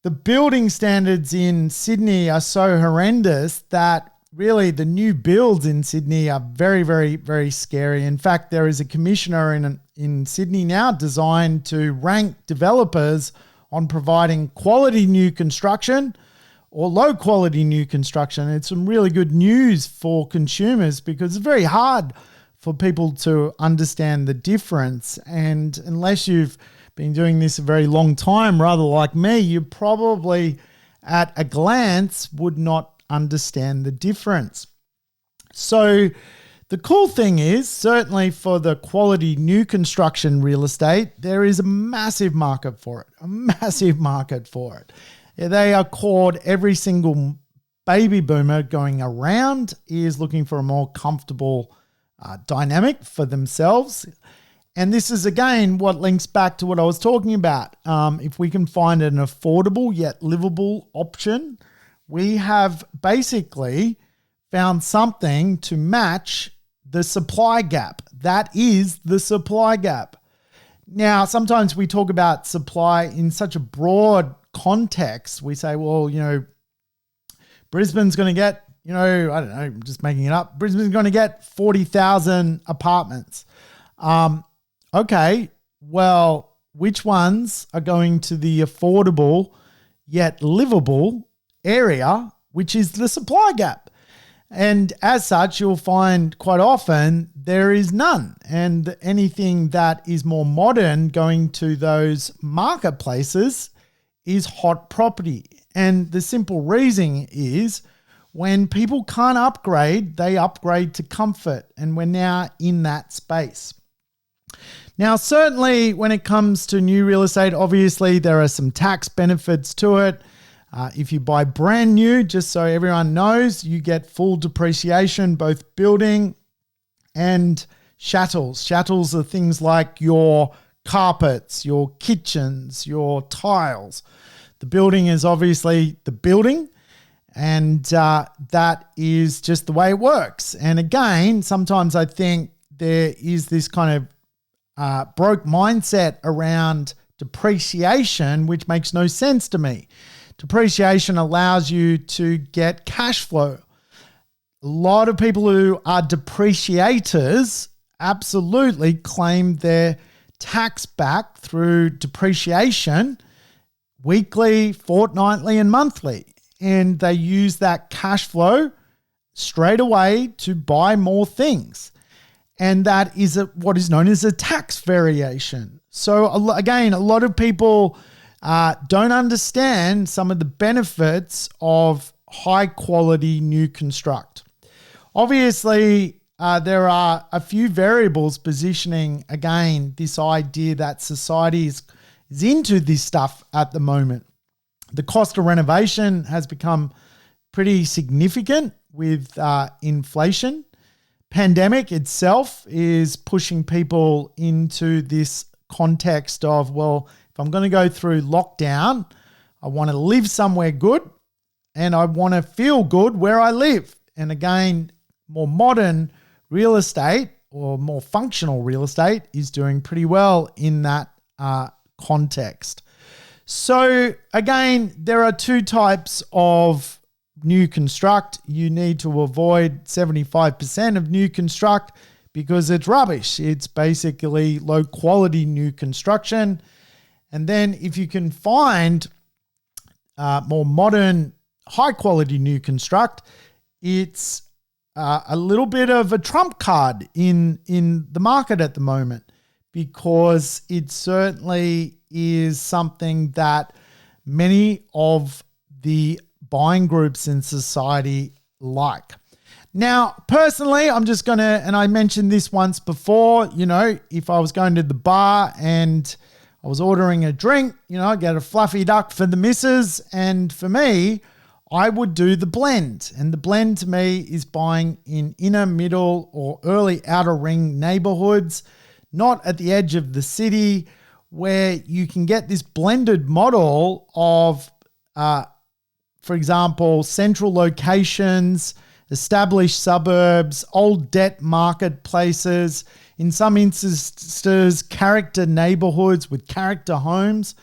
the building standards in Sydney are so horrendous that really the new builds in Sydney are very, very, very scary. In fact, there is a commissioner in Sydney now designed to rank developers on providing quality new construction or low quality new construction. It's some really good news for consumers, because it's very hard for people to understand the difference. And unless you've been doing this a very long time, rather like me, you probably at a glance would not understand the difference. So the cool thing is, certainly for the quality new construction real estate, there is a massive market for it, They are called, every single baby boomer going around is looking for a more comfortable dynamic for themselves. And this is, again, what links back to what I was talking about. If we can find an affordable yet livable option, we have basically found something to match the supply gap. That is the supply gap. Now, sometimes we talk about supply in such a broad context. We say, well, Brisbane's going to get, I don't know, I'm just making it up. Brisbane's going to get 40,000 apartments. Okay, well, which ones are going to the affordable yet livable area, which is the supply gap? And as such, you'll find quite often there is none. And anything that is more modern going to those marketplaces is hot property. And the simple reason is, when people can't upgrade, they upgrade to comfort. And we're now in that space. Now, certainly when it comes to new real estate, obviously there are some tax benefits to it. If you buy brand new, just so everyone knows, you get full depreciation, both building and chattels. Chattels are things like your carpets, your kitchens, your tiles. The building is obviously the building, and that is just the way it works. And again, sometimes I think there is this kind of broke mindset around depreciation, which makes no sense to me. Depreciation allows you to get cash flow. A lot of people who are depreciators absolutely claim their tax back through depreciation weekly, fortnightly, and monthly. And they use that cash flow straight away to buy more things. And that is what is known as a tax variation. So again, a lot of people don't understand some of the benefits of high quality new construct. Obviously, there are a few variables positioning, again, this idea that society is into this stuff at the moment. The cost of renovation has become pretty significant with inflation. Pandemic itself is pushing people into this context of, well, if I'm going to go through lockdown, I want to live somewhere good and I want to feel good where I live. And again, more modern real estate or more functional real estate is doing pretty well in that context. So again, there are two types of new construct, you need to avoid 75% of new construct because it's rubbish. It's basically low quality new construction. And then if you can find more modern, high quality new construct, it's a little bit of a trump card in the market at the moment, because it certainly is something that many of the buying groups in society like. Now, personally, I'm just going to, and I mentioned this once before, if I was going to the bar and I was ordering a drink, I get a fluffy duck for the missus, and for me, I would do the blend. And the blend to me is buying in inner, middle, or early outer ring neighborhoods, not at the edge of the city, where you can get this blended model of, for example, central locations, established suburbs, old debt marketplaces, in some instances, character neighborhoods with character homes.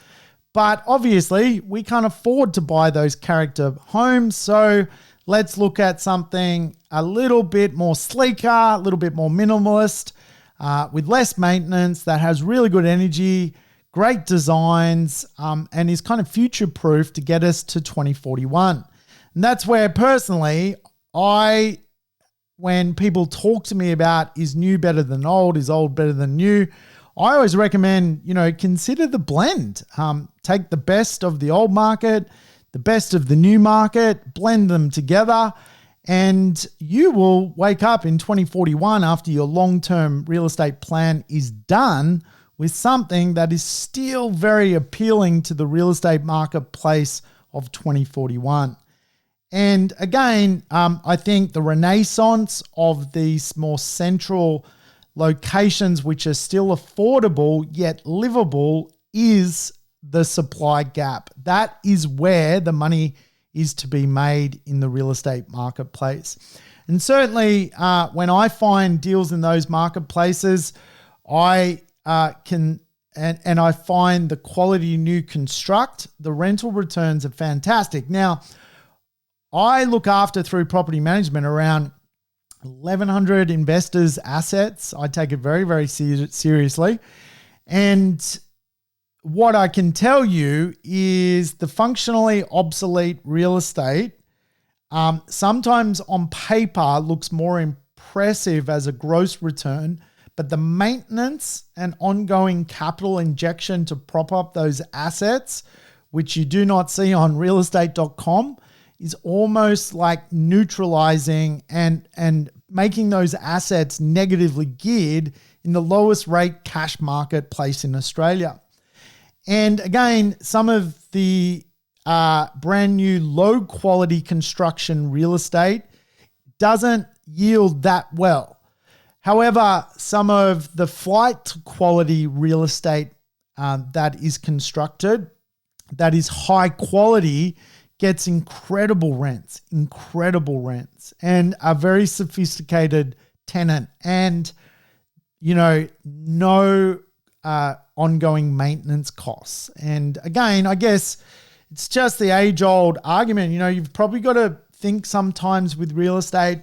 But obviously, we can't afford to buy those character homes. So let's look at something a little bit more sleeker, a little bit more minimalist, with less maintenance, that has really good energy, great designs, and is kind of future-proof to get us to 2041. And that's where personally, when people talk to me about is new better than old, is old better than new, I always recommend, consider the blend. Take the best of the old market, the best of the new market, blend them together, and you will wake up in 2041 after your long-term real estate plan is done with something that is still very appealing to the real estate marketplace of 2041. And again, I think the renaissance of these more central locations, which are still affordable yet livable, is the supply gap. That is where the money is to be made in the real estate marketplace. And certainly when I find deals in those marketplaces, I can I find the quality new construct, the rental returns are fantastic. Now, I look after, through property management, around 1,100 investors' assets. I take it very, very seriously. And what I can tell you is the functionally obsolete real estate sometimes on paper looks more impressive as a gross return, but the maintenance and ongoing capital injection to prop up those assets, which you do not see on realestate.com, is almost like neutralizing and making those assets negatively geared in the lowest rate cash marketplace in Australia. And again, some of the brand new low quality construction real estate doesn't yield that well. However, some of the flight to quality real estate that is constructed, that is high quality, gets incredible rents, and a very sophisticated tenant, and no ongoing maintenance costs. And again, I guess it's just the age-old argument. You've probably got to think sometimes with real estate,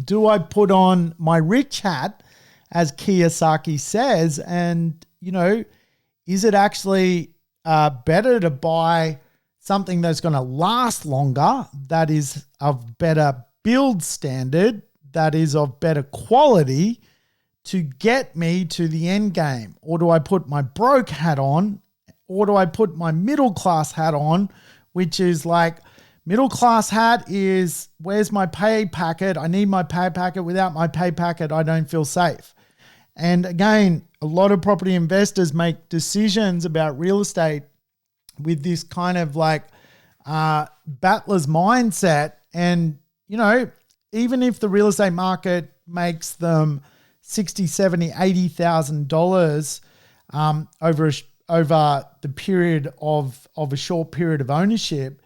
do I put on my rich hat, as Kiyosaki says, and is it actually better to buy something that's going to last longer, that is of better build standard, that is of better quality, to get me to the end game? Or do I put my broke hat on, or do I put my middle class hat on, which is like, middle class hat is, where's my pay packet? I need my pay packet. Without my pay packet, I don't feel safe. And again, a lot of property investors make decisions about real estate with this kind of like battler's mindset. And, even if the real estate market makes them $60,000, $70,000, $80,000 over the period of a short period of ownership,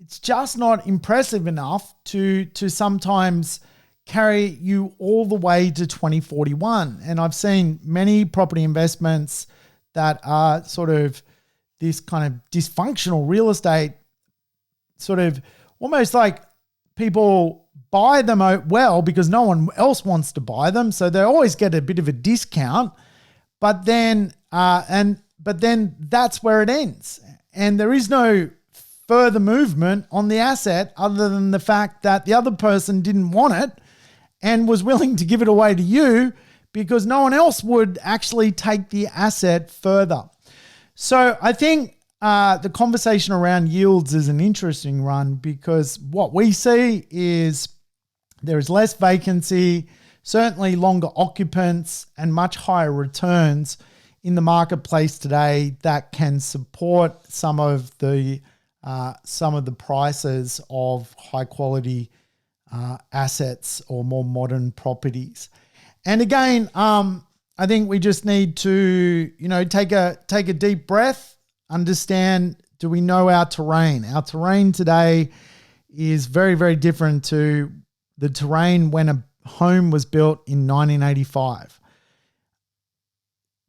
it's just not impressive enough to sometimes carry you all the way to 2041. And I've seen many property investments that are sort of this kind of dysfunctional real estate, sort of almost like people buy them out well because no one else wants to buy them, so they always get a bit of a discount. But then that's where it ends, and there is no further movement on the asset other than the fact that the other person didn't want it and was willing to give it away to you because no one else would actually take the asset further. So I think the conversation around yields is an interesting one because what we see is there is less vacancy, certainly longer occupants, and much higher returns in the marketplace today that can support some of the prices of high quality assets or more modern properties. And again, I think we just need to, take a deep breath, understand, do we know our terrain? Our terrain today is very, very different to the terrain when a home was built in 1985.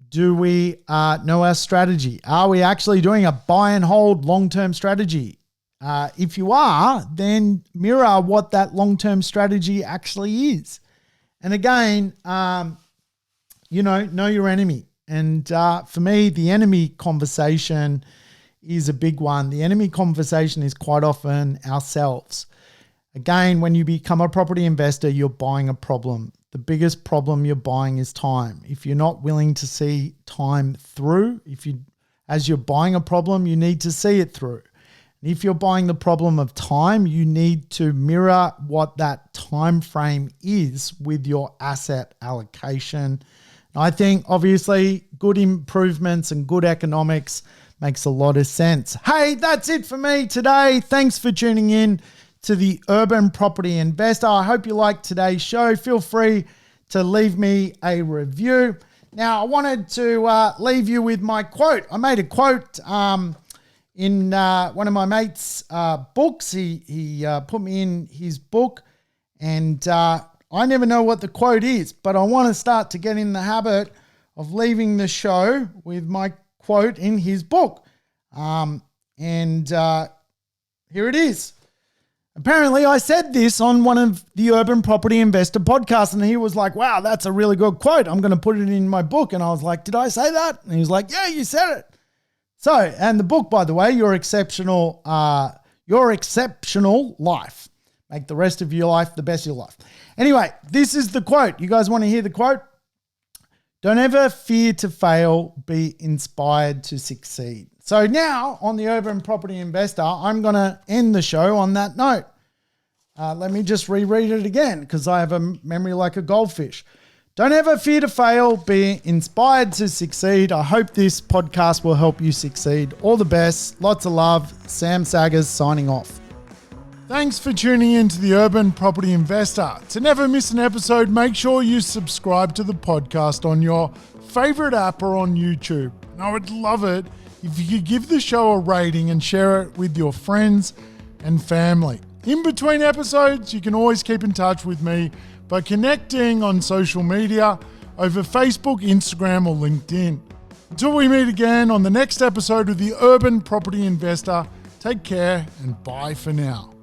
Do we know our strategy? Are we actually doing a buy and hold long-term strategy? If you are, then mirror what that long-term strategy actually is. And again, know your enemy. And for me, the enemy conversation is a big one. The enemy conversation is quite often ourselves. Again, when you become a property investor, you're buying a problem. The biggest problem you're buying is time. If you're not willing to see time through, as you're buying a problem, you need to see it through. And if you're buying the problem of time, you need to mirror what that time frame is with your asset allocation. I think obviously good improvements and good economics makes a lot of sense. Hey, that's it for me today. Thanks for tuning in to the Urban Property Investor. I hope you liked today's show. Feel free to leave me a review. Now, I wanted to leave you with my quote. I made a quote in one of my mate's books. He put me in his book, and I never know what the quote is, but I want to start to get in the habit of leaving the show with my quote in his book. And here it is. Apparently, I said this on one of the Urban Property Investor podcasts, and he was like, wow, that's a really good quote. I'm going to put it in my book. And I was like, did I say that? And he was like, yeah, you said it. So, and the book, by the way, Your Exceptional Life. Make the rest of your life the best of your life. Anyway, this is the quote. You guys want to hear the quote? Don't ever fear to fail, be inspired to succeed. So now on the Urban Property Investor, I'm going to end the show on that note. Let me just reread it again because I have a memory like a goldfish. Don't ever fear to fail, be inspired to succeed. I hope this podcast will help you succeed. All the best. Lots of love. Sam Saggers signing off. Thanks for tuning in to the Urban Property Investor. To never miss an episode, make sure you subscribe to the podcast on your favorite app or on YouTube. And I would love it if you could give the show a rating and share it with your friends and family. In between episodes, you can always keep in touch with me by connecting on social media over Facebook, Instagram, or LinkedIn. Until we meet again on the next episode of the Urban Property Investor, take care and bye for now.